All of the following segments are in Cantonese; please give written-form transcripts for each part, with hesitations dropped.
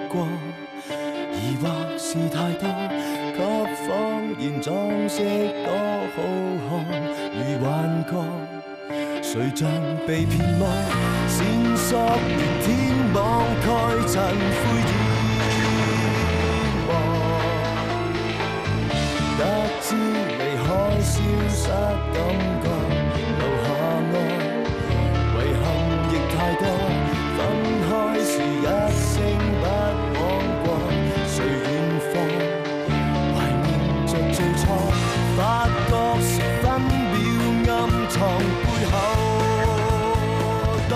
過，疑惑是太多，給謊言裝飾多好看，如幻覺，誰像被騙魔，線索如天網蓋塵灰淹沒，得知離開消失感覺，留下愛。遺憾亦太多，分開時一聲不枉過，誰遠方懷念着最初，發覺時分秒暗藏背後多。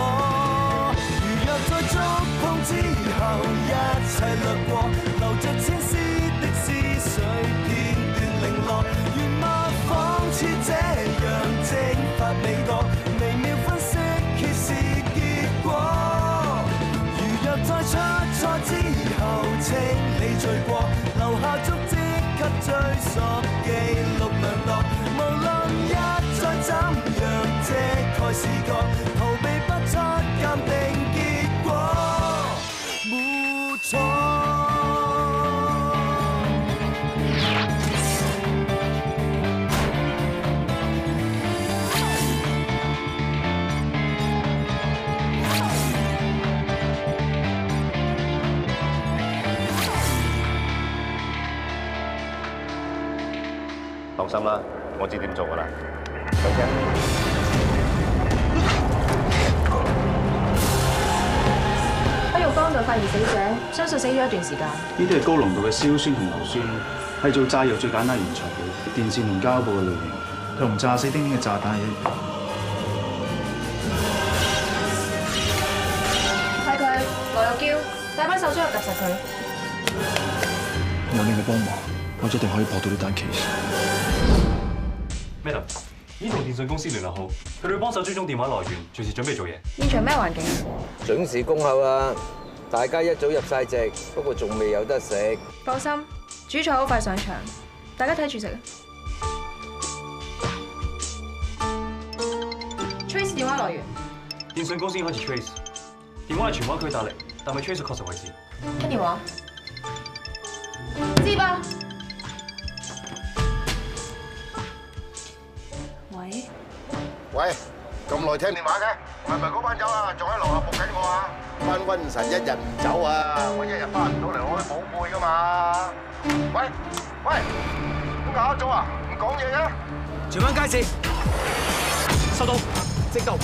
如若再觸碰之後，一切掠過，留着千絲的思緒片段零落，原物仿似這樣蒸發未覺，微妙分析。是結果。如若再出錯之後，請你罪過，留下足跡給追溯，記錄量度。無論一再怎樣遮蓋視覺，逃避不出鑑定結果，沒錯。放心啦，我知點做噶啦。喺浴缸度發現死者，相信死咗一段時間。呢啲係高濃度嘅硝酸同硫酸，係做炸藥最簡單原材料。電線同膠布嘅類型，同炸死丁丁嘅炸彈係一樣。係佢，羅玉嬌，帶班手足去夾實佢。有你嘅幫忙，我一定可以破到呢單 case。Madam，已經同電信公司聯絡好，佢哋會幫手追蹤電話來源，隨時準備做嘢。現場咩環境？準時恭候啊！大家一早入晒席，不過仲未有得食。放心，主菜好快上場，大家睇住食啊。Trace 電話來源，電信公司已經開始 trace， 電話係荃灣區打嚟，但係 trace 到確實位置。聽電話，知吧？喂，喂，咁耐聽電話嘅，係咪嗰班友啊？仲喺樓下仆緊我啊？班瘟神一日唔走啊，我一日翻唔到嚟，我開寶貝噶嘛。喂，咁搞咗啊？唔講嘢嘅？荃灣街市，收到，即到。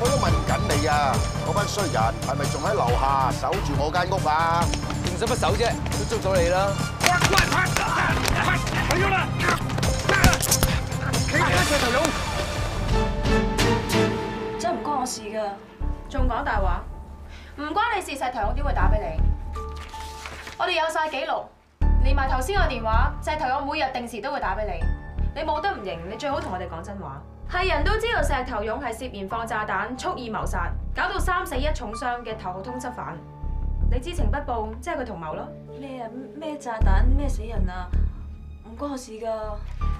我都問緊你啊，嗰班衰人係咪仲喺樓下守住我間屋啊？仲使乜守啫？都捉咗你啦！係要啦！企埋一齊頭勇！真唔關我事㗎，仲講大話，唔關你事，石頭勇點會打俾你？我哋有晒記錄，連埋頭先個電話，石頭勇每日定時都會打俾你。你冇得唔認，你最好同我哋講真話。係人都知道石頭勇係涉嫌放炸彈、蓄意謀殺，搞到3死1重傷嘅頭號通緝犯。你知情不報，即係佢同謀咯。咩啊？咩炸彈？咩死人啊？唔關我事㗎。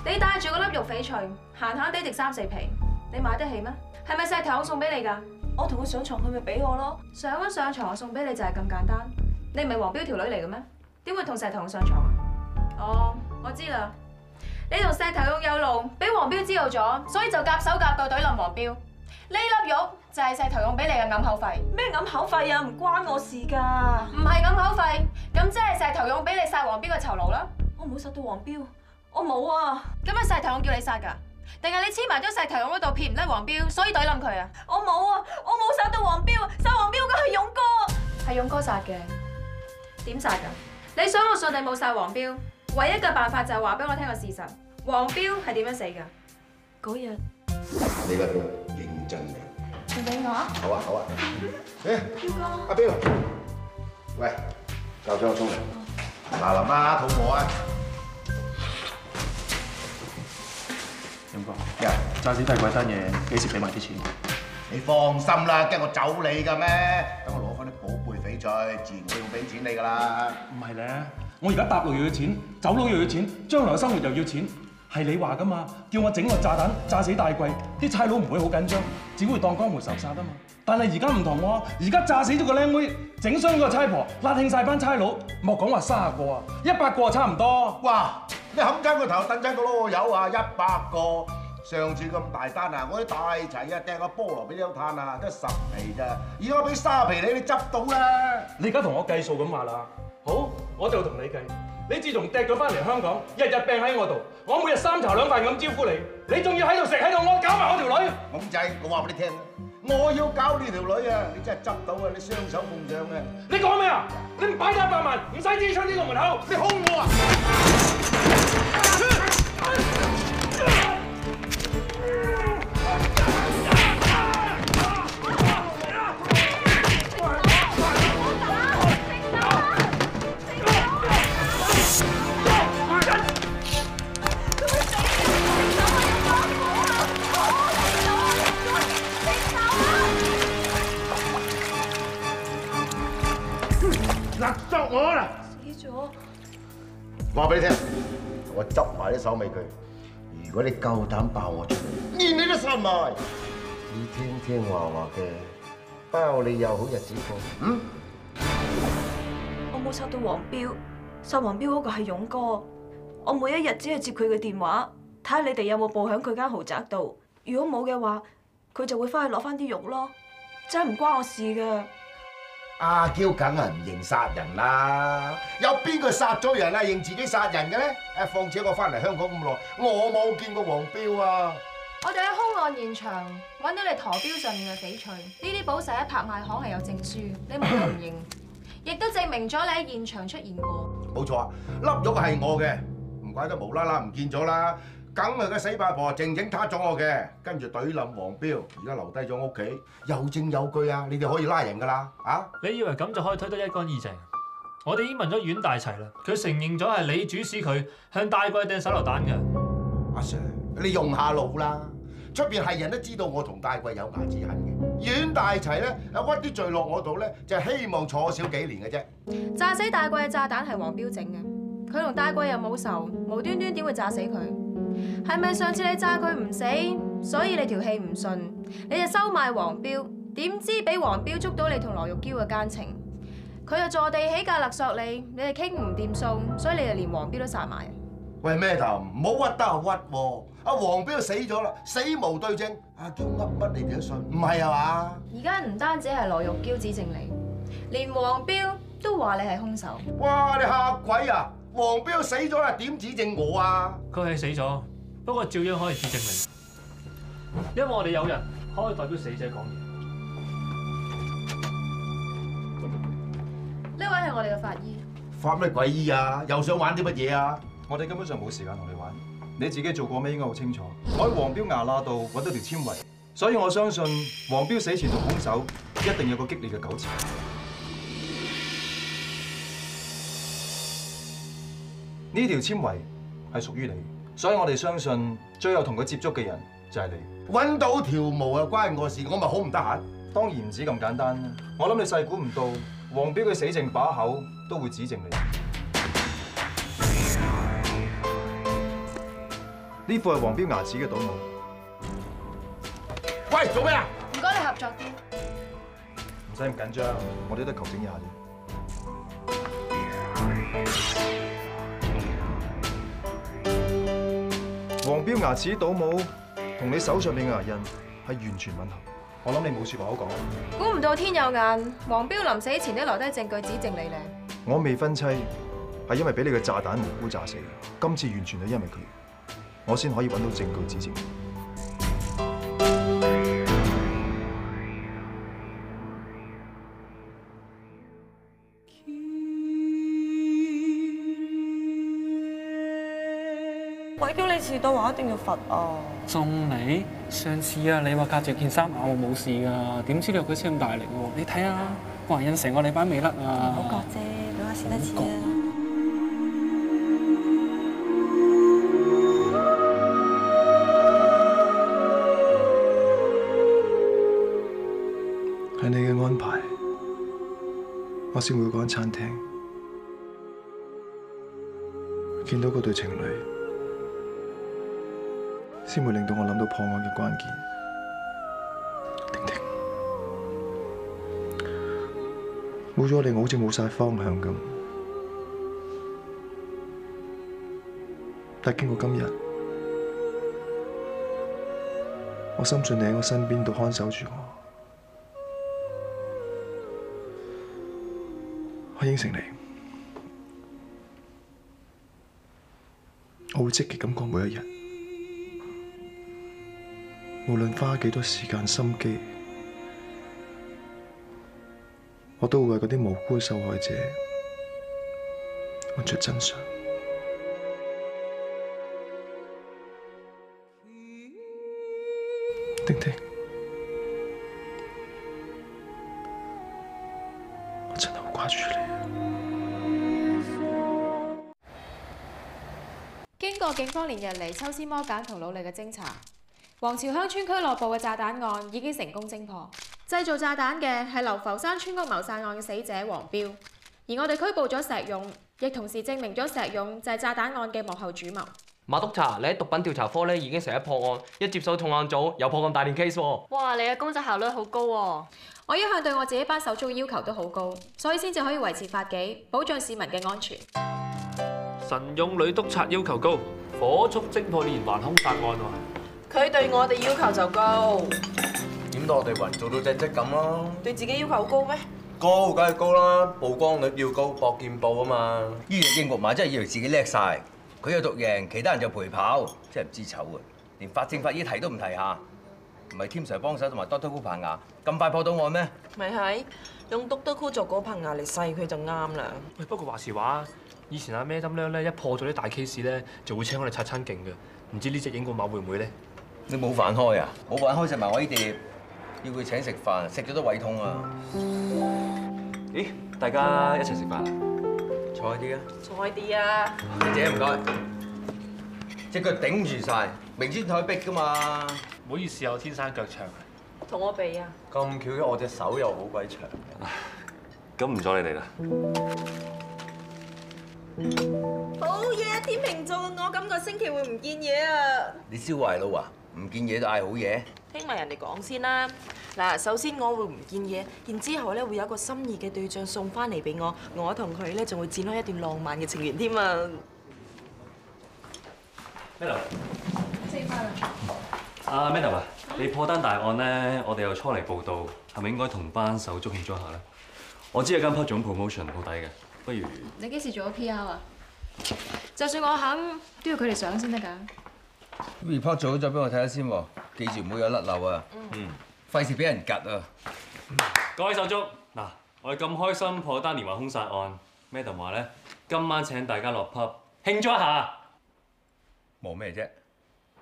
你帶住嗰粒肉翡翠，閒閒地值3、4皮，你買得起咩？係咪石頭勇送俾你㗎？我同佢上床，佢咪俾我咯。上床送俾你就係咁簡單？你唔係黃標條女嚟嘅咩？點會同石頭勇上床啊？哦，我知啦。你同石頭勇有路，俾黃標知道咗，所以就夾手夾腳懟冧黃標。呢粒肉就係石頭勇俾你嘅揞口費。咩揞口費啊？唔關我事㗎。唔係揞口費，咁即係石頭勇俾你殺黃標嘅酬勞啦。我冇殺到黃標，我冇啊。咁係石頭勇叫你殺㗎？定係你黐埋咗石頭勇嗰度撇唔甩黃標，所以懟冧佢啊？我冇啊，我冇殺到黃標，殺黃標嘅係勇哥。係勇哥殺嘅。點殺㗎？你想我信你冇殺黃標？唯一嘅辦法就係話俾我聽個事實，黃標係點樣死㗎？嗰日你個認真嘅。仲俾我？好啊好啊。彪哥，阿彪，喂，教咗我沖涼。嗱林啊，肚餓啊。點講？呀，炸死太貴單嘢，幾時俾埋啲錢？你放心啦，驚我走你㗎咩？等我攞翻啲寶貝翡翠，自然會俾錢你㗎啦。唔係咧，我而家搭路又要錢，走佬又要錢，將來嘅生活又要錢，係你話噶嘛，叫我整個炸彈炸死大貴，啲差佬唔會好緊張，只會當江湖仇殺啊嘛。但係而家唔同喎，而家炸死咗個靚妹，整傷嗰個差婆，拉興晒班差佬，莫講話30個啊，100個啊差唔多。哇！你冚親個頭，等親個囉柚啊，100個。上次咁大單啊，我啲大齊啊，掟個菠蘿俾你攤啊，得10皮咋，而家俾3皮你執到啦。你而家同我計數咁話啦，好，我就同你計。你自從掟咗翻嚟香港，日日病喺我度，我每日3茶2飯咁招呼你，你仲要喺度食喺度屙，搞埋我條女。懵仔，我話俾你聽，我要搞呢條女啊，你真係執到啊，你雙手奉上啊！你講咩啊？你唔擺100萬，唔使支出呢個門口，你兇我啊！勒索我啦！死咗！話俾你聽，我執埋啲手尾佢。如果你夠膽爆我出嚟，連你都殺埋。你聽聽話嘅，包你有好日子過。嗯？我冇殺到黃標，殺黃標嗰個係勇哥。我每一日只係接佢嘅電話，睇下你哋有冇報響佢間豪宅度。如果冇嘅話，佢就會翻去攞翻啲肉咯。真係唔關我事㗎。阿嬌梗係唔認殺人啦，有邊個殺咗人啊認自己殺人嘅咧？況且我翻嚟香港咁耐，我冇見過黃標啊！我哋喺兇案現場揾到你陀標上面嘅翡翠，呢啲寶石喺拍賣行係有證書，你冇承認，亦都證明咗你喺現場出現過。冇錯啊，粒玉係我嘅，唔怪得無啦啦唔見咗啦。梗係個死八婆靜靜撻咗我嘅，跟住懟冧黃標，而家留低咗屋企，有證有據啊！你哋可以拉人噶啦，啊！你以為咁就可以推得一乾二淨？我哋已經問咗阮大齊啦，佢承認咗係你主使佢向大貴掟手榴彈嘅。阿 Sir， 你用下腦啦！出邊係人都知道我同大貴有牙齒痕嘅，阮大齊咧屈啲罪落我度咧，就係希望坐少幾年嘅啫。炸死大貴嘅炸彈係黃標整嘅，佢同大貴又冇仇，無端端點會炸死佢？係咪上次你炸佢唔死，所以你條氣唔順，你就收買黃標？點知俾黃標捉到你同羅玉嬌嘅奸情，佢又坐地起價勒索你，你哋傾唔掂數，所以你就連黃標都殺埋。喂，咩頭？唔好屈得就屈喎！阿黃標死咗啦，死無對證，阿嬌噏乜你哋都信？唔係啊嘛？而家唔單止係羅玉嬌指證你，連黃標都話你係兇手。哇！你嚇鬼啊！黃標死咗啦，點指證我啊？佢係死咗，不過照樣可以指證你，因為我哋有人可以代表死者講嘢。呢位係我哋嘅法醫。發咩鬼醫啊？又想玩啲乜嘢啊？我哋根本上冇時間同你玩，你自己做過咩應該好清楚。我喺黃標牙罅度揾到條纖維，所以我相信黃標死前同兇手一定有個激烈嘅糾纏。呢條纖維係屬於你，所以我哋相信最後同佢接觸嘅人就係你。揾到條毛又關我事，我咪好唔得閒。當然唔止咁簡單，我諗你細估唔到，黃標佢死剩把口都會指證你。呢副係黃標牙齒嘅倒模。喂，做咩啊？唔該，你合作啲。唔使咁緊張，我哋都求證一下啫。黃標牙齒倒模同你手上面嘅牙印係完全吻合，我諗你冇説話好講。估唔到天有眼，黃標臨死前都留低證據指證你咧。我未婚妻係因為俾你嘅炸彈無辜炸死，今次完全係因為佢，我先可以揾到證據指證。鬼叫你遲到話一定要罰啊！仲未？上次啊，你話隔住件衫咬我冇事㗎，點知你佢黐咁大力喎？你睇下，個人印成個禮拜未甩啊！唔好覺啫，俾我試多次啊！係你嘅安排，我先會嗰間餐廳見到嗰對情侶。先會令到我諗到破案嘅關鍵。婷婷，冇咗你，我好似冇晒方向咁。但經過今日，我深信你喺我身邊度看守住我。我應承你，我會積極咁過每一日，無論花幾多時間心機，我都會為嗰啲無辜嘅受害者揾出真相。婷婷，我真係好掛住你。經過警方連日嚟抽絲剝繭同努力嘅偵查，皇朝鄉村俱樂部嘅炸彈案已經成功偵破。製造炸彈嘅係流浮山村屋謀殺案嘅死者黃標，而我哋拘捕咗石勇，亦同時證明咗石勇就係炸彈案嘅幕後主謀。馬督察，你喺毒品調查科咧已經成日破案，一接手重案組又破咁大件 case 喎。哇！你嘅工作效率好高喎！我一向對我自己班手足嘅要求都好高，所以先至可以維持法紀，保障市民嘅安全。神勇女督察要求高，火速偵破連環兇殺案喎。佢對我哋要求就高，點到我哋雲做到正職咁咯。對自己要求好高咩？高梗係高啦，曝光率要高，搏見報啊嘛。呢隻英國馬真係以為自己叻晒，佢有獨贏，其他人就陪跑，真係唔知醜啊！連法證法醫提都唔提下，唔係 Tim Sir 幫手同埋 Doctor Who 棚牙，咁快破到案咩？咪係用 Doctor Who 做嗰棚牙嚟細佢就啱啦。喂，不過話時話，以前阿 Madam 娘咧一破咗啲大 case 咧，就會請我哋擦餐勁嘅，唔知呢隻英國馬會唔會咧？你冇飯開啊？冇飯開食埋我呢碟，要佢請食飯，食咗都胃痛啊！咦，大家一齊食飯？坐啲啊！坐啲啊！姐唔該，隻腳頂住晒，明知台逼噶嘛。唔好意思，我天生腳長。同我比啊！咁巧嘅，我隻手又好鬼長。咁唔阻你哋啦。好嘢，天秤座，我今個星期會唔見嘢啊！你燒壞腦啊？唔見嘢都嗌好嘢？聽埋人哋講先啦。嗱，首先我會唔見嘢，然之後咧會有一個心儀嘅對象送翻嚟俾我，我同佢咧仲會展開一段浪漫嘅情緣添啊！Madam， 食飯啦。阿 Madam 啊，你破單大案咧，我哋又初嚟報道，係咪應該同班手足慶祝一下咧？我知有間 project promotion 好抵嘅，不如你幾時做咗 PR 啊？就算我肯，都要佢哋上先得㗎。report 做咗再俾我睇下先喎，記住唔好有甩漏啊！費事俾人趌啊！各位手足，嗱，我哋咁開心破單連環兇殺案 ，Madam 話咧，今晚請大家落 pub 慶祝一下。忙咩啫？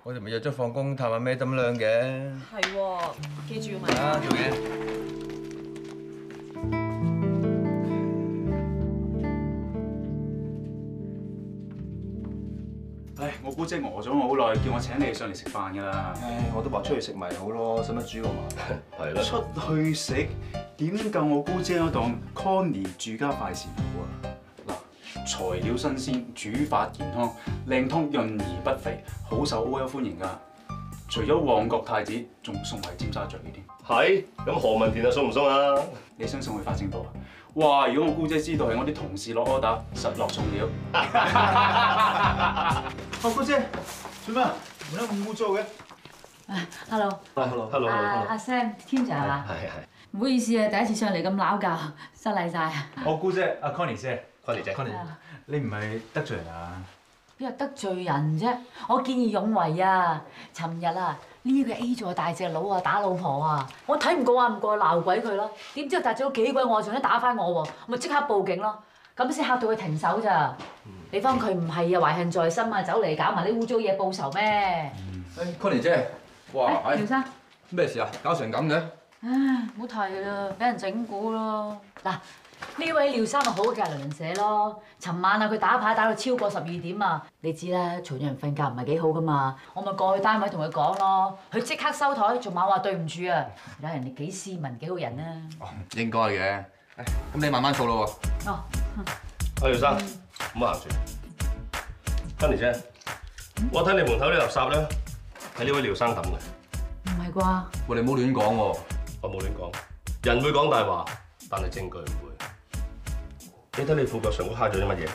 我哋咪約咗放工探下 Madam 娘嘅。係喎，記住要問。啊，做嘢。唉，我姑姐餓咗我好耐，叫我請你上嚟食飯㗎啦。唉，我都話出去食咪好咯，使乜煮個麻煩？係啦。出去食點夠我姑姐嗰檔 Connie 住家快膳好啊！嗱，材料新鮮，煮法健康，靚湯潤而不肥，好受 OL 歡迎㗎。除咗旺角太子，仲送埋尖沙咀添。係，咁何文田啊送唔送啊？你想送去發證部啊？哇！如果我姑姐知道係我啲同事落 order，實落送料。哦，姑姐，做咩？門口咁污糟嘅？Hello，阿 Sam、Tim Sir 係嘛？係。唔好意思啊，第一次上嚟咁鬧交，失禮晒。我姑姐，阿 Connie 姐 ，Connie 姐，你唔係得罪人啊？邊有得罪人啫？我見義勇為啊！尋日啊，呢個 A 座大隻佬啊打老婆啊，我睇唔過眼唔過鬧鬼佢咯。點知打咗幾鬼我，仲想打翻我喎，咪即刻報警咯。咁先嚇到佢停手咋？你方佢唔係啊，懷恨在心啊，走嚟搞埋啲污糟嘢報仇咩？Connie 姐，哇！廖生，咩事啊？搞成咁嘅？唉，唔好提啦，俾人整蠱咯。嗱，呢位廖生咪好嘅鄰舍咯。尋晚啊，佢打牌打到超過12點啊！你知啦，嘈咗人瞓覺唔係幾好噶嘛。我咪過去單位同佢講咯，佢即刻收台，仲猛話對唔住啊！睇下人哋幾斯文幾好人啊！哦，應該嘅。咁你慢慢做咯喎。哦。阿廖生，唔好行住。Connie 姐，我睇你門口啲垃圾咧，係呢位廖生抌嘅。唔係啩？喂，你唔好亂講喎。我冇亂講，人會講大話，但係證據唔會。你睇你褲腳上都揩咗啲乜嘢？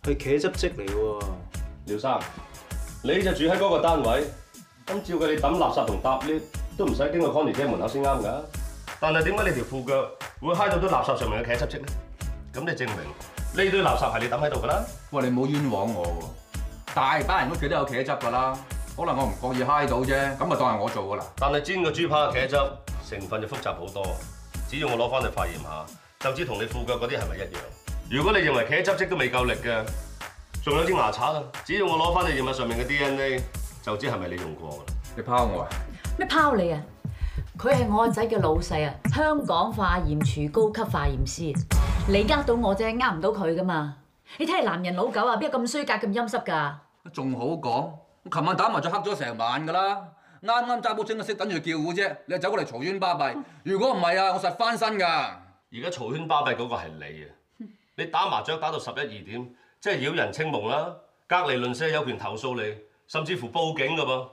係茄汁漬嚟喎。廖生，你就住喺嗰個單位，咁照計你抌垃圾同搭 lift 都唔使經過 Connie 姐門口先啱㗎。但係點解你條褲腳會揩到啲垃圾上面嘅茄汁漬咧？咁你證明呢堆垃圾係你抌喺度㗎啦。喂，你唔好冤枉我喎，大班人屋企都有茄汁㗎啦，可能我唔覺意揩到啫，咁咪當係我做㗎啦。但係煎個豬扒嘅茄汁成分就複雜好多，只要我攞翻去化驗下，就知同你褲腳嗰啲係咪一樣。如果你認為茄汁漬都未夠力嘅，仲有支牙刷啊，只要我攞翻你驗物上面嘅 DNA， 就知係咪你用過㗎啦。你拋我啊？咩拋你啊？佢係我個仔嘅老細啊，香港化驗處高級化驗師。你呃到我啫，呃唔到佢噶嘛。你睇下男人老狗啊，邊有咁衰格咁陰濕㗎？仲好講，我琴晚打麻雀黑咗成晚㗎啦，啱啱揸煲蒸嘅色等住叫糊啫，你就走過嚟嘈喧巴閉。如果唔係啊，我實翻身㗎。而家嘈喧巴閉嗰個係你啊！你打麻雀打到11、2點，即係擾人清夢啦。隔離鄰舍有權投訴你，甚至乎報警㗎噃。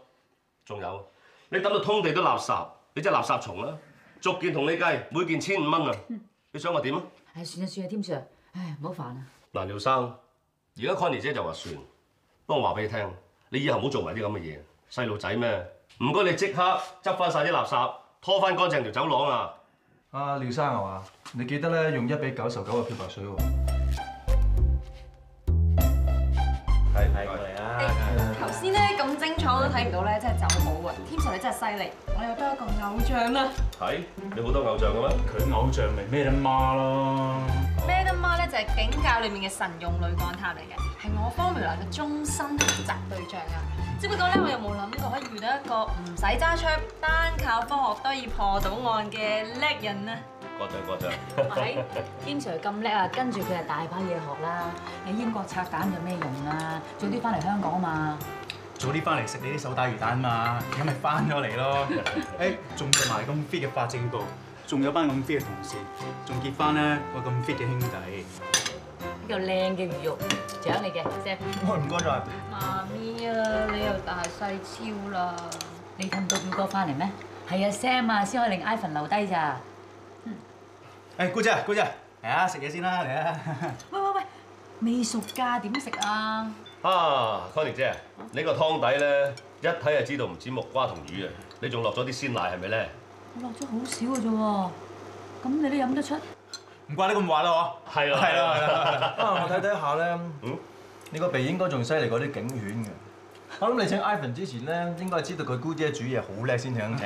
仲有，你抌到通地都垃圾，你真係垃圾蟲啦！逐件同你計，每件1500蚊啊！你想我點啊？唉，算啦算啦，添 Sir，唉，唔好煩啦。嗱，廖生，而家 Connie 姐就話算，不過我話俾你聽，你以後唔好做埋啲咁嘅嘢，細路仔咩？唔該你即刻執翻晒啲垃圾，拖翻乾淨條走廊啊！阿廖生係嘛？你記得咧用1比99嘅漂白水喎。係過嚟啊！頭先咧咁精彩我都睇唔到咧，真係走寶喎！添 Sir 你真係犀利，我有多一個偶像啦。係，你好多偶像嘅咩？佢偶像咪咩得媽咯？咩得媽咧就係警界裏面嘅神用女幹探嚟嘅，係我 Formula 嘅終身負責對象啊！只不過咧我又冇諗過可以遇到一個唔使揸槍，單靠科學都可以破到案嘅叻人啊！過獎。係，添 Sir 咁叻啊，跟住佢係大把嘢學啦。喺英國拆彈有咩用啊？早啲翻嚟香港啊嘛。早啲翻嚟食你啲手打魚蛋嘛，咁咪翻咗嚟咯。誒，仲做埋咁 fit 嘅法政部，仲有班咁 fit 嘅同事，仲結翻咧個咁 fit 嘅兄弟。呢嚿靚嘅魚肉，獎你嘅 Sam。唔該晒。媽咪啊，你又大細超啦！你氹到表哥翻嚟咩？係啊 Sam 啊，先可以令 Ivan 留低咋。誒，姑姐，嚟啊，食嘢先啦，嚟啊！喂，未熟㗎，點食啊？啊 ，Connie 姐，你個湯底咧一睇就知道唔止木瓜同魚啊！你仲落咗啲鮮奶係咪咧？我落咗好少嘅啫喎，咁你都飲得出？唔怪你咁話啦，嗬？係啦。啊，我睇下咧，你個鼻應該仲犀利過啲警犬嘅。我諗你請 Ivan 之前咧，應該知道佢姑姐煮嘢好叻先請佢。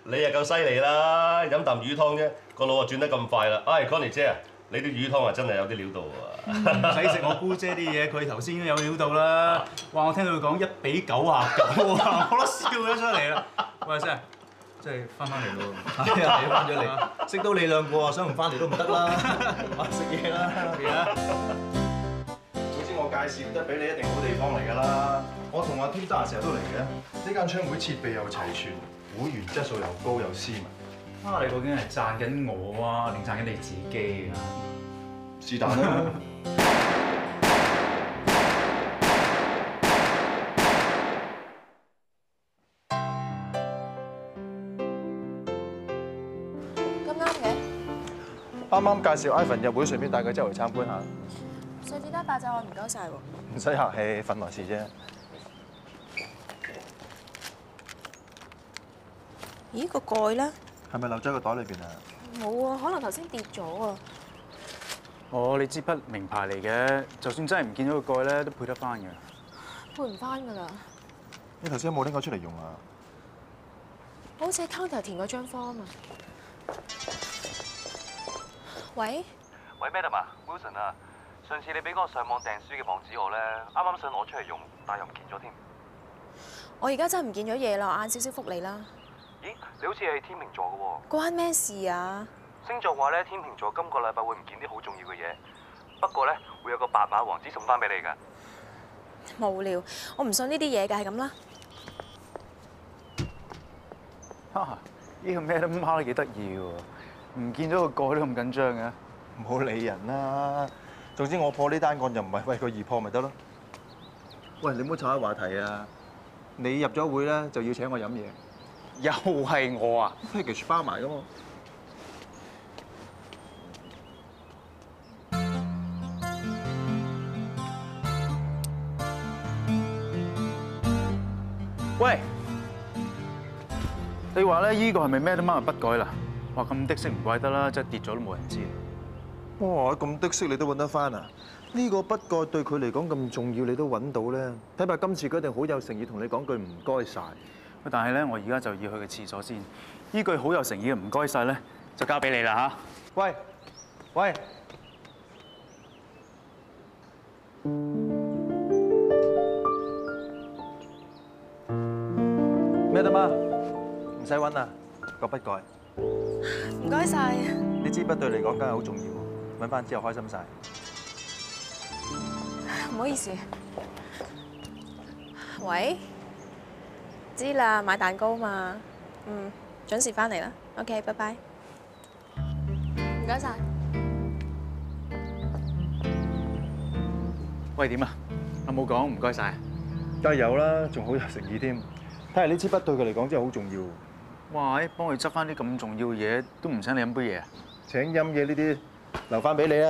你又夠犀利啦，飲啖魚湯啫，個腦啊轉得咁快啦！唉 ，Connie 姐啊，你啲魚湯啊真係有啲料到啊！唔使食我姑姐啲嘢，佢頭先已經有料到啦。哇！我聽到佢講1比99啊，我都笑咗出嚟啦。喂，Sir，即係翻嚟咯。係啊，你翻咗嚟，識到你兩個啊，想唔翻嚟都唔得啦。食嘢啦，嚟啊！總之我介紹得俾你一定好地方嚟㗎啦。我同阿 Tim 成日都嚟嘅，呢間槍會設備又齊全，會員質素又高又斯文。啊！你究竟係讚緊我啊，定讚緊你自己啊？是但啦。咁啱嘅。啱啱介紹 Ivan 入會，順便帶佢周圍參觀下。上次單8隻我唔該晒喎。唔使客氣，份內事啫。咦？個蓋咧？係咪漏咗喺個袋裏邊啊？冇啊，可能頭先跌咗啊。哦，你支筆名牌嚟嘅，就算真係唔見咗個蓋咧，都配得翻嘅。配唔翻㗎啦。你頭先有冇拎佢出嚟用啊？我好似喺 counter 填嗰張 form 啊。喂 ，Madam 啊 ，Wilson 啊，上次你俾嗰個上網訂書嘅網址我咧，啱啱想攞出嚟用，但又唔見咗添。我而家真係唔見咗嘢啦，晏少少覆你啦。咦，你好似係天秤座嘅喎。關咩事啊？星座話咧，天秤座今個禮拜會唔見啲好重要嘅嘢，不過咧會有個白馬王子送翻俾你㗎。無聊，我唔信呢啲嘢㗎，係咁啦。呢個咩都貓都幾得意喎，唔見咗個蓋都咁緊張嘅。唔好理人啦。總之我破呢單案就唔係為佢而破咪得咯。喂，你唔好岔開話題啊！你入咗會咧就要請我飲嘢。又係我啊 ？package 包埋噶嘛。喂，你話咧依個係咪咩都掹不改啦？哇，咁的色唔怪得啦，即係跌咗都冇人知。哇！咁的色你都揾得翻啊？呢個筆蓋對佢嚟講咁重要，你都揾到咧。睇怕今次佢一定好有誠意同你講句唔該晒。但係咧，我而家就要去個廁所先。依句好有誠意嘅唔該晒咧，就交俾你啦嚇。喂，喂，咩得嘛？唔使揾啦，個筆蓋。唔該晒。呢支筆對你嚟講梗係好重要，揾翻之後開心晒。唔好意思。喂，知啦，買蛋糕嘛。準時翻嚟啦。OK， 拜拜。唔該晒。喂，點啊？有冇講唔該晒？梗係有啦，仲好有誠意添。睇嚟呢支筆對佢嚟講真係好重要。哇！幫佢執翻啲咁重要嘅嘢，都唔請你飲杯嘢啊？請飲嘢呢啲留翻俾你啦。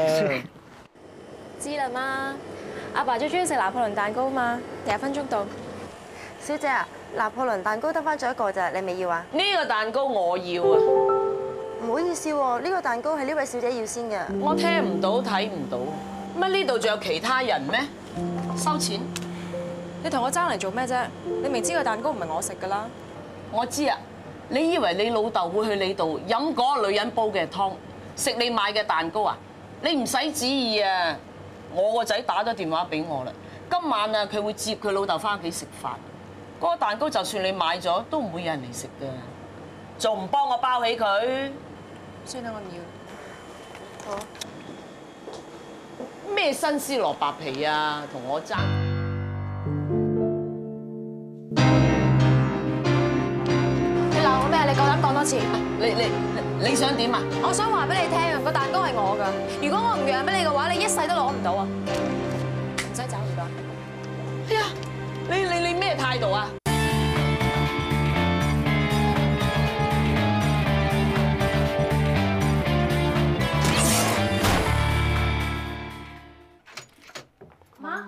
知啦媽，阿爸最中意食拿破崙蛋糕嘛，20分鐘到。小姐啊，拿破崙蛋糕得翻咗一個咋，你未要啊？呢個蛋糕我要啊！唔好意思喎，呢個蛋糕係呢位小姐要先嘅。我聽唔到睇唔到，乜呢度仲有其他人咩？收錢！你同我爭嚟做咩啫？你明知個蛋糕唔係我食㗎啦。我知啊，你以為你老豆會去你度飲嗰個女人煲嘅湯，食你買嘅蛋糕啊？你唔使旨意啊！我個仔打咗電話俾我啦，今晚啊佢會接佢老豆翻屋企食飯。嗰個蛋糕就算你買咗，都唔會有人嚟食㗎。仲唔幫我包起佢？算啦，我唔要。好。咩新絲蘿蔔皮啊？同我爭！你鬧我咩？你夠膽講多次？你想點啊？我想話俾你聽啊，個蛋糕係我㗎。如果我唔讓俾你嘅話，你一世都攞唔到啊！唔使走唔該。哎呀，你咩態度啊？媽，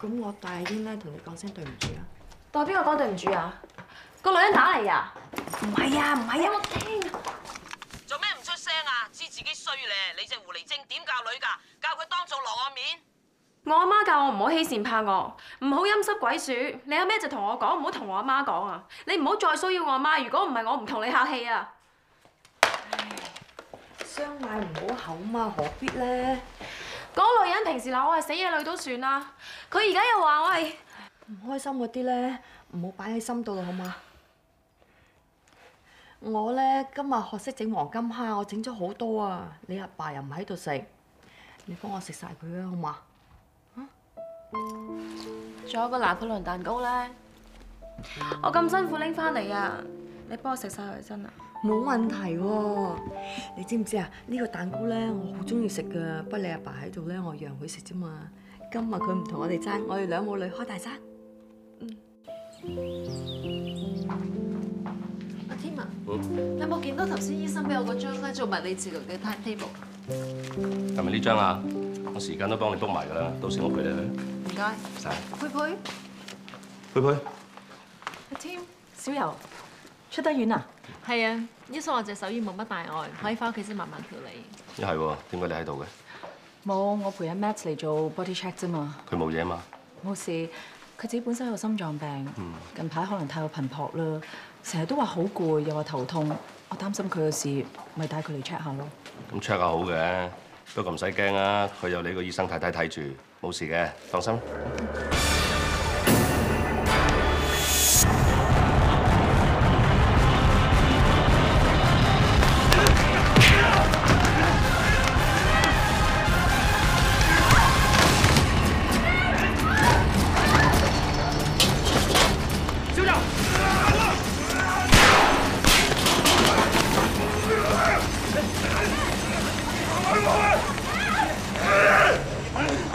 咁我大啲咧同你講聲對唔住啊！代邊個講對唔住啊？個女人打嚟㗎？唔係啊，唔係啊，我聽啊！做咩唔出聲啊？知自己衰咧，你隻狐狸精點教女㗎？教佢當眾落我面。我阿媽教我唔好欺善怕惡，唔好陰濕鬼鼠。你有咩就同我講，唔好同我阿媽講啊！你唔好再騷擾我阿媽，如果唔係我唔同你客氣啊！相嗌唔好口嘛，何必咧？嗰個女人平時鬧我係死嘢女都算啦，佢而家又話我係唔開心嗰啲咧，唔好擺喺心度啦，好嘛？我咧今日學識整黃金蝦，我整咗好多啊！你阿爸又唔喺度食，你幫我食晒佢啊，好嘛？仲有個拿破崙蛋糕咧，我咁辛苦拎翻嚟啊！你幫我食晒佢真啊！冇問題喎，你知唔知啊？呢個蛋糕咧，我好中意食噶，不過你阿爸喺度咧，我讓佢食啫嘛。今日佢唔同我哋爭，我哋兩母女開大餐。阿添啊，你有冇見到頭先醫生俾我嗰張咧做物理治療嘅 timetable？係咪呢張啊？我時間都幫你 book 埋㗎啦，到時我陪你去。唔該。晒。佩佩。佩佩。阿添，小柔，出得院啊？係啊，醫生話隻手已冇乜大礙，可以翻屋企先慢慢調理。一係喎，點解你喺度嘅？冇，我陪阿 Matt 嚟做 body check 啫嘛。佢冇嘢嘛？冇事，佢自己本身有心臟病，近排可能太過頻撲啦，成日都話好攰，又話頭痛，我擔心佢嘅事，咪帶佢嚟 check 下咯。咁 check 下好嘅，不過唔使驚啊，佢有你個醫生太太睇住，冇事嘅，放心。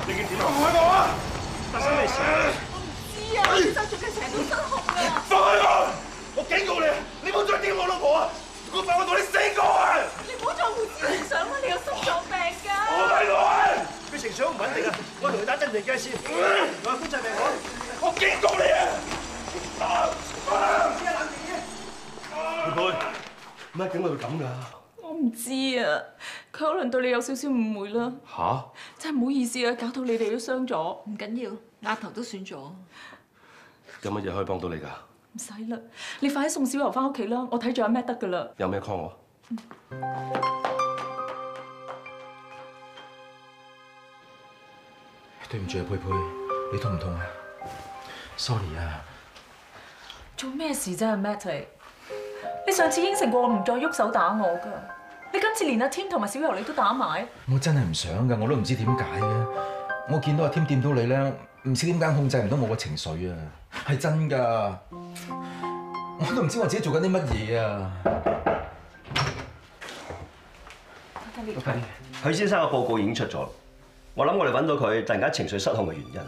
你見點啊？唔開我啊！發生咩事？肯定啊！我同佢打真情計線，我官仔命我警告你啊！佩佩，乜點解會咁㗎？我唔知啊，佢可能對你有少少誤會啦。吓？真係唔好意思啊，搞到你哋都傷咗。唔緊要，額頭都損咗。有乜嘢可以幫到你㗎？唔使啦，你快啲送小柔翻屋企啦，我睇住阿 Matt 得㗎啦。有咩 call 我？對唔住啊，佩佩，你痛唔痛啊 ？Sorry 啊。做咩事啫，阿 Matt？你上次應承過我唔再喐手打我㗎，你今次連阿 Tim 同埋小柔你都打埋。我真係唔想㗎，我都唔知點解嘅。我見到阿 Tim 掂到你咧，唔知點解控制唔到我嘅情緒啊，係真㗎。我都唔知我自己做緊啲乜嘢啊。許先生嘅報告已經出咗，我諗我哋揾到佢突然間情緒失控嘅原因。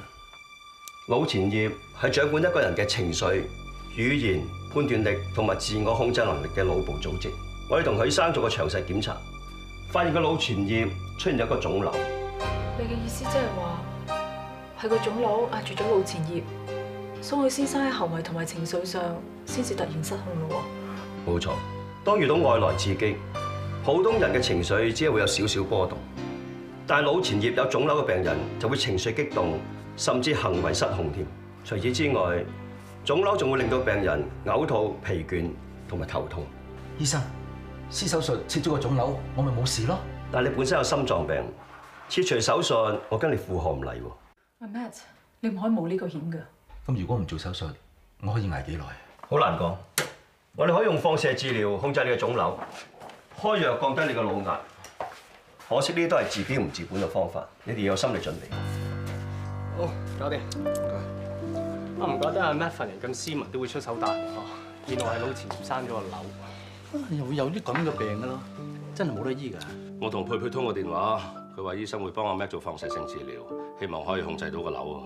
腦前葉係掌管一個人嘅情緒、語言、判斷力同埋自我控制能力嘅腦部組織。我哋同許生做過詳細檢查，發現個腦前葉出現咗一個腫瘤。你嘅意思即係話係個腫瘤壓住咗腦前葉，所以許先生喺行為同埋情緒上先至突然失控咯喎。冇錯，當遇到外來刺激，普通人嘅情緒只係會有少少波動，但係腦前葉有腫瘤嘅病人就會情緒激動，甚至行為失控添。除此之外，腫瘤仲會令到病人嘔吐、疲倦同埋頭痛。醫生，施手術切咗個腫瘤，我咪冇事咯。但係你本身有心臟病，切除手術，我驚你負荷唔嚟喎。阿 Matt，你唔可以冒呢個險㗎。咁如果唔做手術，我可以捱幾耐？好難講。我哋可以用放射治療控制你嘅腫瘤，開藥降低你嘅腦壓。可惜呢啲都係治標唔治本嘅方法，你哋要有心理準備。好，搞掂。我唔覺得阿 Matt 份人咁斯文都會出手打人哦。原來係腦前葉生咗個瘤。又會有啲咁嘅病㗎咯，真係冇得醫㗎。我同佩佩通過電話，佢話醫生會幫阿 Matt 做放射性治療，希望可以控制到個瘤啊。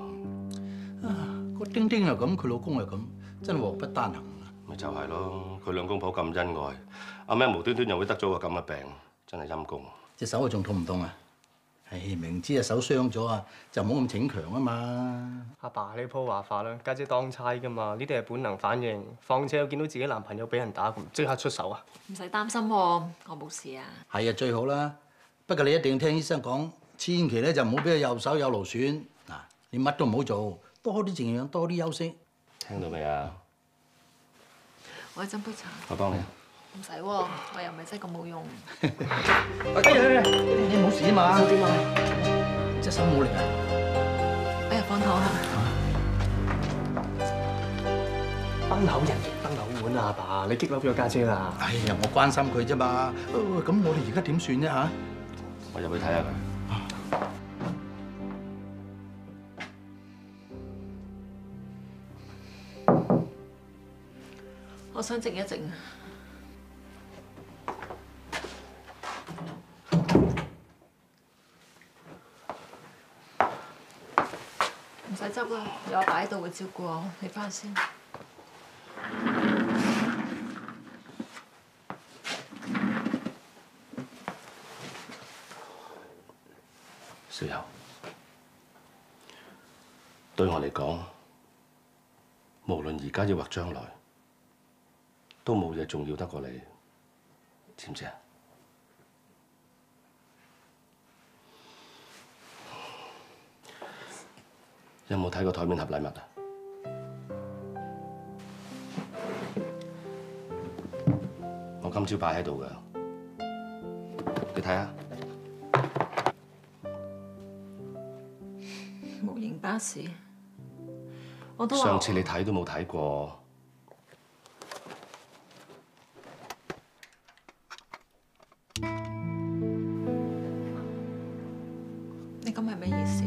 個丁丁又咁，佢老公又咁，真係禍不單行。咪就係咯，佢兩公婆咁恩愛，阿 Matt 無端端又會得咗個咁嘅病，真係陰公。隻手啊仲痛唔痛啊？係明知隻手傷咗啊，就唔好咁逞強啊嘛。阿爸呢鋪話法啦，家姐當差㗎嘛，呢啲係本能反應。況且我見到自己男朋友俾人打，唔即刻出手啊？唔使擔心喎，我冇事啊。係啊，最好啦。不過你一定要聽醫生講，千祈咧就唔好俾佢右手有勞損。嗱，你乜都唔好做，多啲靜養，多啲休息。聽到未啊？我去斟杯茶。我幫你。唔使喎，我又唔係真係咁冇用。你冇事啊嘛？點啊？隻手冇力啊？哎呀，放頭下。崩口人情崩口碗啊！阿爸，你激嬲咗家姐啦。哎呀，我關心佢啫嘛。咁我哋而家點算啫嚇？我入去睇下佢。我想靜一靜啊。唔使執啦，有阿爸喺度會照顧我，你返去先。小柔，對我嚟講，無論而家抑或將來，都冇嘢重要得過你，知唔知啊？有冇睇過台面盒禮物啊？我今朝擺喺度㗎，你睇下。模型巴士，我都話上次你睇都冇睇過。你咁係咩意思？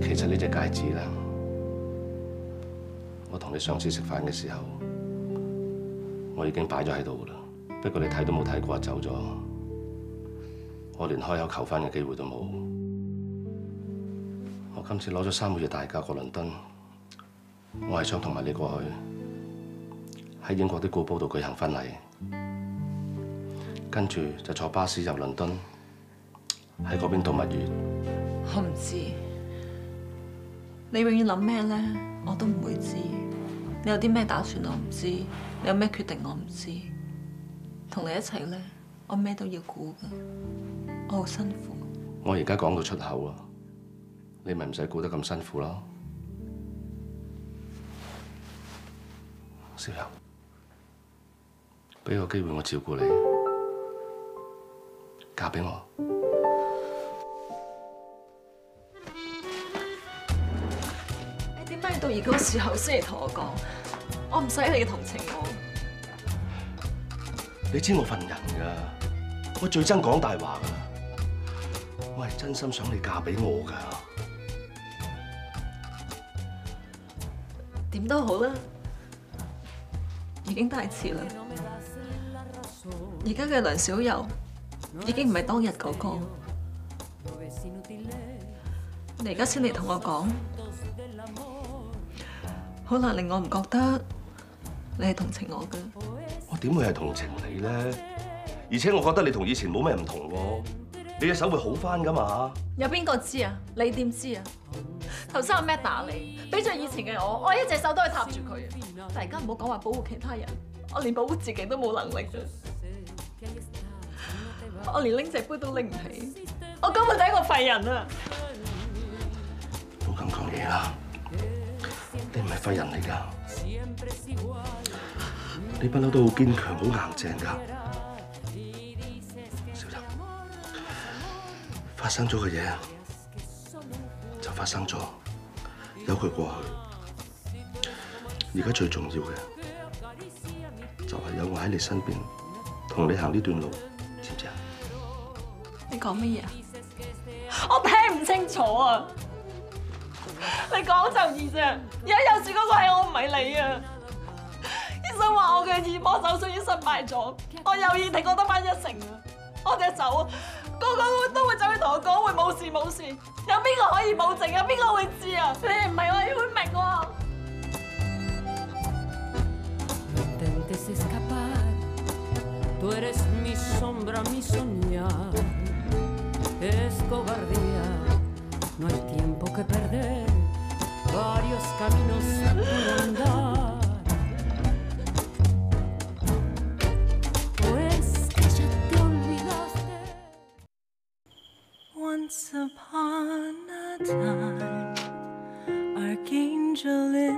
其實呢隻戒指啦，我同你上次食飯嘅時候，我已經擺咗喺度啦。不過你睇都冇睇過，走咗，我連開口求婚嘅機會都冇。我今次攞咗3個月大假過倫敦，我係想同埋你過去喺英國啲古堡度舉行婚禮。跟住就坐巴士入倫敦，喺嗰邊度蜜月。我唔知，你永遠諗咩咧，我都唔會知。你有啲咩打算我唔知，你有咩決定我唔知。同你一齊咧，我咩都要顧噶，我好辛苦。我而家講到出口啊，你咪唔使顧得咁辛苦咯。小柔，俾個機會我照顧你，嫁俾我。你點解要到而家個時候先嚟同我講？我唔使你同情我。你知我份人㗎，我最憎講大話㗎啦。我係真心想你嫁俾我㗎。點都好啦，已經太遲啦。而家嘅梁小柔已經唔係當日嗰個。你而家先嚟同我講，好難令我唔覺得你係同情我㗎。我點會係同情你咧？而且我覺得你同以前冇咩唔同喎，你隻手會好返㗎嘛？有邊個知啊？你點知啊？頭先阿 Matt 打你，比著以前嘅我一隻手都係搭住佢。但而家唔好講話保護其他人，我連保護自己都冇能力㗎。我連拎隻杯都拎唔起，我根本就係一個廢人啊！唔好咁講嘢啦，你唔係廢人嚟㗎，你不嬲都好堅強、好硬淨㗎。小柔，發生咗嘅嘢就發生咗，由佢過去。而家最重要嘅就係有我喺你身邊，同你行呢段路，知唔知啊？你講乜嘢啊？我聽唔清楚啊！你講就易啫，而家有事嗰個係我，唔係你啊！醫生話我嘅耳膜手術已經失敗咗，我右耳聽覺得返1成啊！我隻手個個都會走去同我講會冇事冇事，有邊個可以保證？有邊個會知啊？你哋唔係我，你會明喎。intentes escapar, tú eres mi sombra, mi soñar. Es cobardía, no hay tiempo que perder, varios caminos por andar. Pues que ya te olvidaste. Once upon a time, archangel in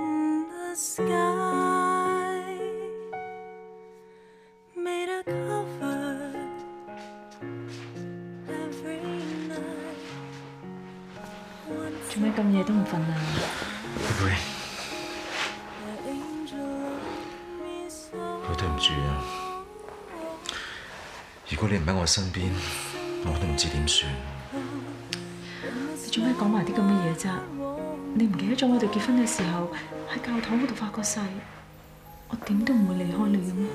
the sky made a cover every night. 做咩咁夜都唔瞓啊？妹妹，好對唔住啊！如果你唔喺我身邊，我都唔知點算。你做咩講埋啲咁嘅嘢啫？你唔記得咗我哋結婚嘅時候喺教堂嗰度發過誓，我點都唔會離開你嘅咩？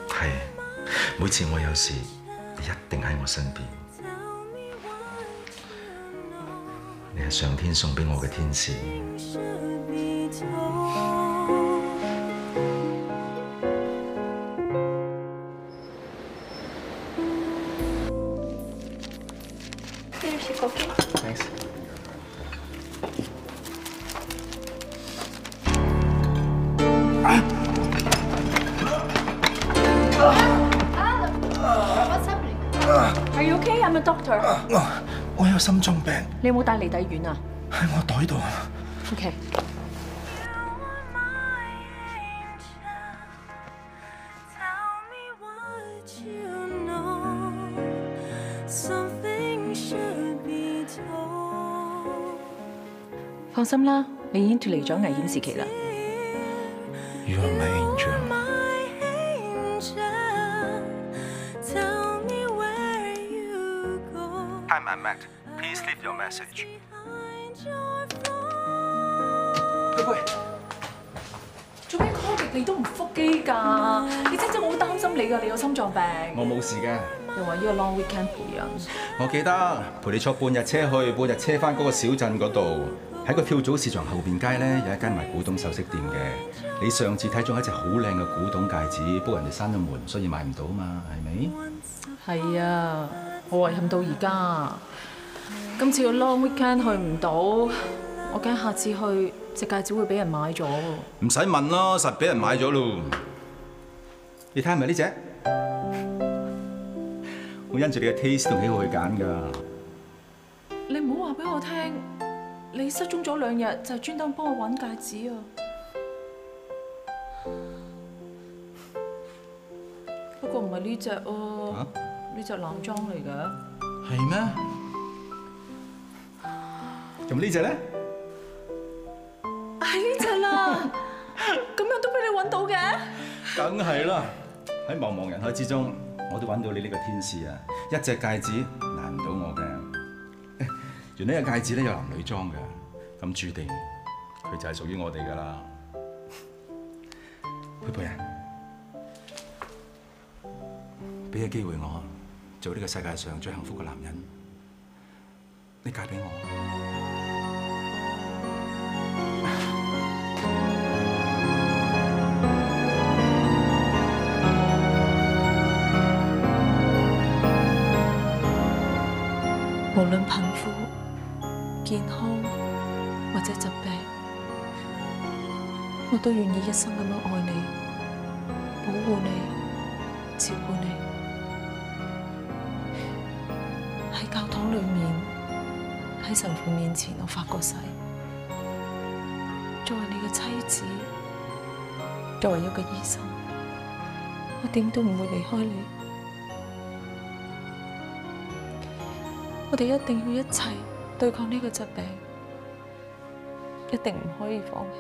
係，每次我有事，你一定喺我身邊。你係上天送俾我嘅天使。你要食個機？ Thanks。Are you okay? I'm a doctor. 我有心臟病。你有冇帶離底丸啊？喺我袋度。OK。放心啦，你已經脫離咗危險時期啦。You are my angel. Hi, I'm Matt. Please leave your message. 喂，做咩 call 極你都唔覆機㗎？你知唔知我好擔心你㗎？你有心臟病。我冇事嘅。又話呢個 long weekend 陪人。我記得陪你坐半日車去，半日車翻嗰個小鎮嗰度。喺個跳蚤市場後邊街咧有一間賣古董首飾店嘅。你上次睇中一隻好靚嘅古董戒指，不過人哋閂咗門，所以買唔到嘛，係咪？係啊，我遺憾到而家。今次個 long weekend 去唔到，我驚下次去隻戒指會俾人買咗。唔使問咯，實俾人買咗咯。你睇係咪呢隻？我因住你嘅 taste 同喜好去揀㗎。你唔好話俾我聽，你失蹤咗2日就係專登幫我揾戒指啊！不過唔係呢隻喎，呢隻男裝嚟嘅。係咩？咁呢隻咧？係呢隻啦，咁樣都俾你揾到嘅？梗係啦，喺茫茫人海之中，我都揾到你呢個天使啊！一隻戒指難唔到我嘅。原來呢個戒指咧有男女裝㗎，咁注定佢就係屬於我哋㗎啦。佩佩啊，俾個機會我做呢個世界上最幸福嘅男人，你嫁俾我。無論貧富、健康或者疾病，我都願意一生咁樣愛你、保護你、照顧你。喺教堂裏面，喺神父面前，我發過誓，作為你嘅妻子，作為一個醫生，我點都唔會離開你。我哋一定要一齊對抗呢個疾病，一定唔可以放棄。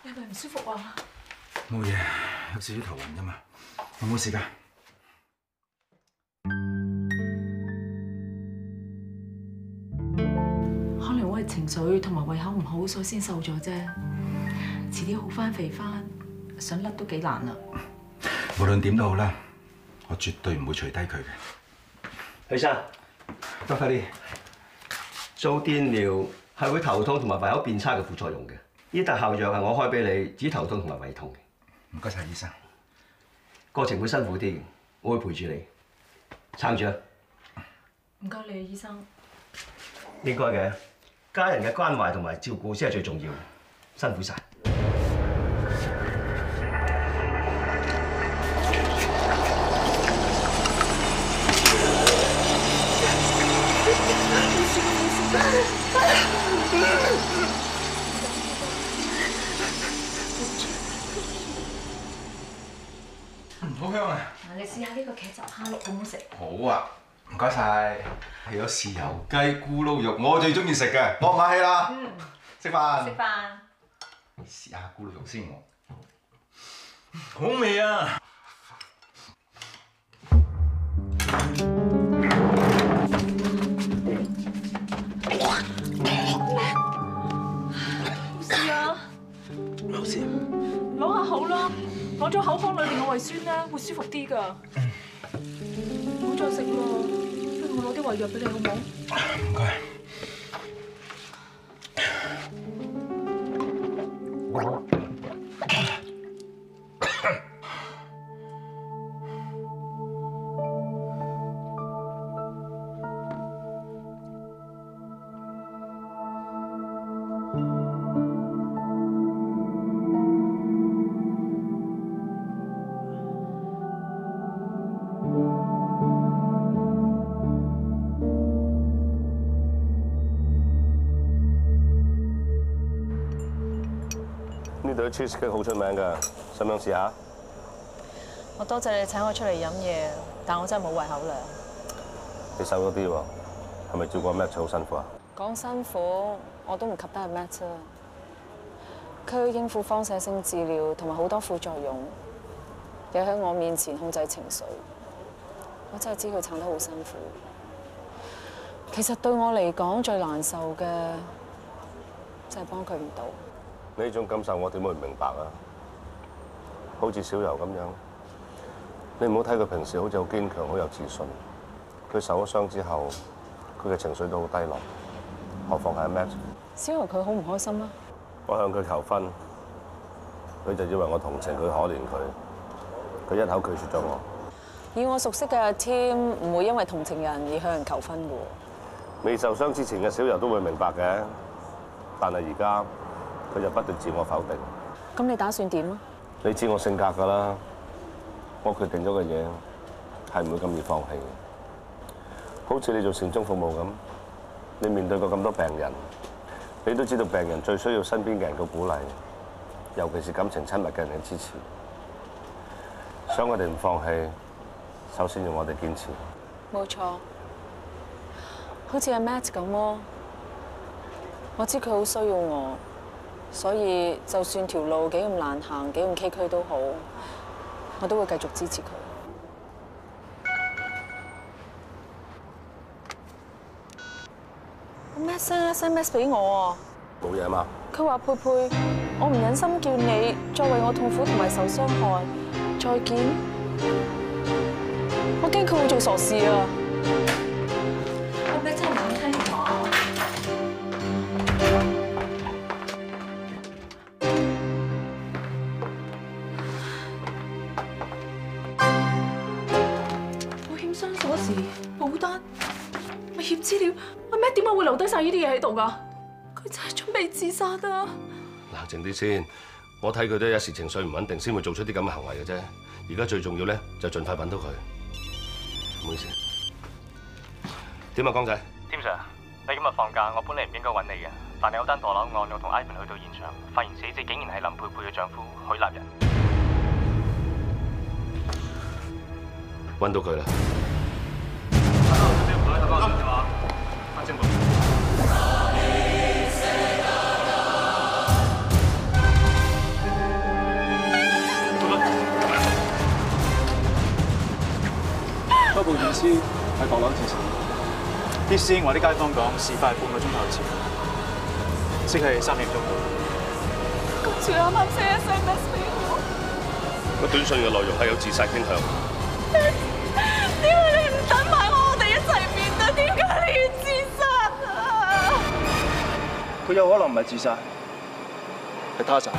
你係咪唔舒服啊？冇嘢，有少少頭暈啫嘛，有冇事㗎？可能我係情緒同埋胃口唔好，所以先瘦咗啫。遲啲好返肥返，想甩都幾難啊！無論點都好啦，我絕對唔會除低佢嘅。許生，多快啲。做電療係會頭痛同埋胃口變差嘅副作用嘅。呢特效藥係我開俾你，止頭痛同埋胃痛嘅。唔該晒，醫生。過程會辛苦啲，我會陪住你，撐住啊！唔該你，醫生。應該嘅，家人嘅關懷同埋照顧先係最重要，辛苦晒。好香啊！嗱，你試下呢個茄汁蝦碌好唔好食？好啊，唔該晒。係有豉油雞、咕嚕肉，我最中意食嘅，我唔客氣啦。食飯。食飯。試下咕嚕肉先我。好味啊！冇事啊。冇事。攞下口啦，攞咗口腔裏邊嘅胃酸咧，會舒服啲㗎。唔好再食啦，不如我攞啲胃藥俾你好唔好？唔該。呢度啲 cheesecake 好出名㗎，想唔想試下？我多謝你請我出嚟飲嘢，但我真係冇胃口糧。你瘦咗啲喎，係咪照顧 Matt 好辛苦啊？講辛苦，我都唔及得阿 Matt 啊！佢要應付放射性治療同埋好多副作用，又喺我面前控制情緒，我真係知佢撐得好辛苦。其實對我嚟講最難受嘅，真係幫佢唔到。呢種感受我點會唔明白啊？好似小柔咁樣，你唔好睇佢平時好似好堅強、好有自信，佢受咗傷之後，佢嘅情緒都好低落。何況係阿 Matt。小豪佢好唔開心啊！我向佢求婚，佢就以為我同情佢、可憐佢，佢一口拒絕咗我。以我熟悉嘅阿 Tim 唔會因為同情人而向人求婚嘅喎。未受傷之前嘅小柔都會明白嘅，但係而家佢就不斷自我否定。咁你打算點啊？你知我性格㗎啦，我決定咗嘅嘢係唔會咁易放棄嘅。好似你做善終服務咁，你面對過咁多病人，你都知道病人最需要身邊嘅人嘅鼓勵，尤其是感情親密嘅人嘅支持。想我哋唔放棄，首先要我哋堅持。冇錯，好似阿 Matt 咁咯。我知佢好需要我，所以就算條路幾咁難行、幾咁崎嶇都好，我都會繼續支持佢。Matt send SMS 俾我冇嘢嘛？佢話佩佩，我唔忍心叫你再為我痛苦同埋受傷害，再見。我驚佢會做傻事啊！阿 Matt 真係唔肯聽電話。保險箱鎖匙、保單、物業資料，阿 Matt 點解會留低晒呢啲嘢喺度㗎？佢真係準備自殺啊！冷靜啲先，我睇佢都一時情緒唔穩定，先會做出啲咁嘅行為嘅啫。而家最重要咧，就盡快揾到佢。唔好意思。點啊，江仔？添 Sir， 你今日放假，我本嚟唔應該揾你嘅，但係有單墮樓案，我同 Ivan 去到現場，發現死者竟然係林佩佩嘅丈夫許立仁。揾到佢啦！初步驗屍係閣樓自殺。啲師兄話啲街坊講事發係半個鐘頭前，即係3點鐘。公主啱啱 send SMS 俾我，個短信嘅內容係有自殺傾向。點解你唔等埋我哋一齊面對？點解你要自殺啊？佢有可能唔係自殺，係他殺。